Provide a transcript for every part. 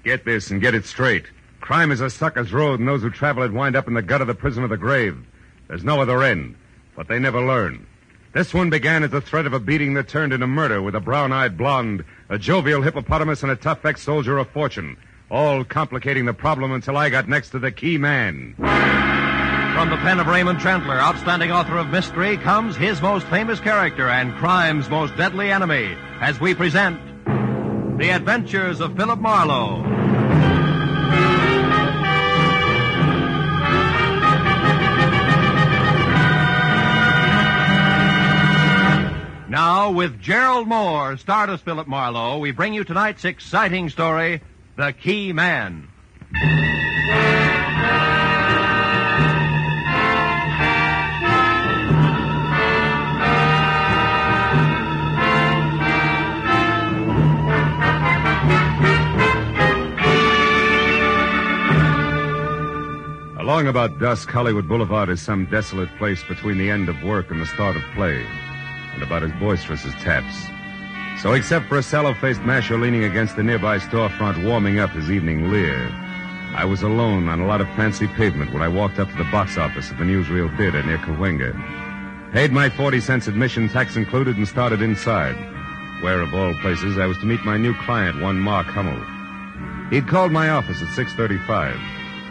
Get this and get it straight. Crime is a sucker's road, and those who travel it wind up in the gut of the prison of the grave. There's no other end, but they never learn. This one began as the threat of a beating that turned into murder with a brown-eyed blonde, a jovial hippopotamus, and a tough ex-soldier of fortune, all complicating the problem until I got next to the key man. From the pen of Raymond Chandler, outstanding author of mystery, comes his most famous character and crime's most deadly enemy, as we present The Adventures of Philip Marlowe. Now, with Gerald Moore, starred as Philip Marlowe, we bring you tonight's exciting story, The Key Man. Along about dusk, Hollywood Boulevard is some desolate place between the end of work and the start of play, and about as boisterous as taps. So except for a sallow-faced masher leaning against the nearby storefront warming up his evening leer, I was alone on a lot of fancy pavement when I walked up to the box office of the newsreel theater near Cahuenga. Paid my 40-cent admission, tax included, and started inside, where, of all places, I was to meet my new client, one Mark Hummel. He'd called my office at 6:35,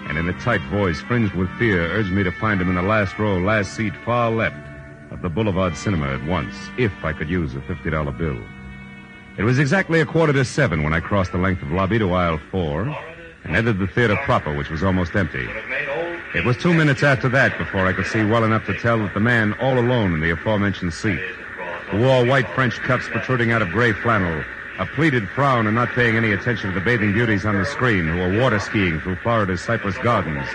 and in a tight voice, fringed with fear, urged me to find him in the last row, last seat, far left of the Boulevard Cinema at once, if I could use a $50 bill. It was exactly 6:45 when I crossed the length of lobby to aisle 4 and entered the theater proper, which was almost empty. It was 2 minutes after that before I could see well enough to tell that the man all alone in the aforementioned seat, who wore white French cuffs protruding out of gray flannel, a pleated frown and not paying any attention to the bathing beauties on the screen who were water skiing through Florida's Cypress Gardens,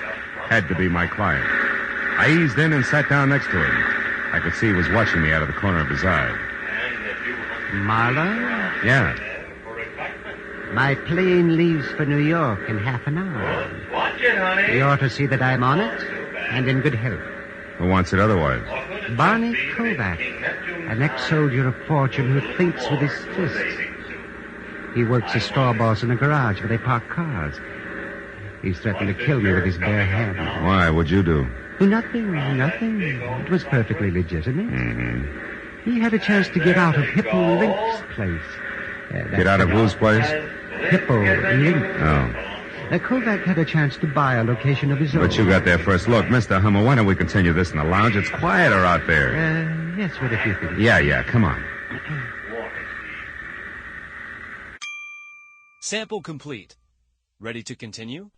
had to be my client. I eased in and sat down next to him. I could see he was watching me out of the corner of his eye. Marlowe? Yeah. My plane leaves for New York in half an hour. Watch it, honey. You ought to see that I'm on it and in good health. Who wants it otherwise? Barney Kovac, an ex-soldier of fortune who thinks with his fists. He works as store boss in a garage where they park cars. He's threatened to kill me with his bare hands. Why? What'd you do? Nothing. It was perfectly legitimate. Mm-hmm. He had a chance to get out of Hippo Link's place. Get out of whose place? Hippo Link. Oh. Kovac had a chance to buy a location of his own. But you got there first. Look, Mr. Hummel, why don't we continue this in the lounge? It's quieter out there. Yes, what if you think? Yeah, come on. Sample complete. Ready to continue?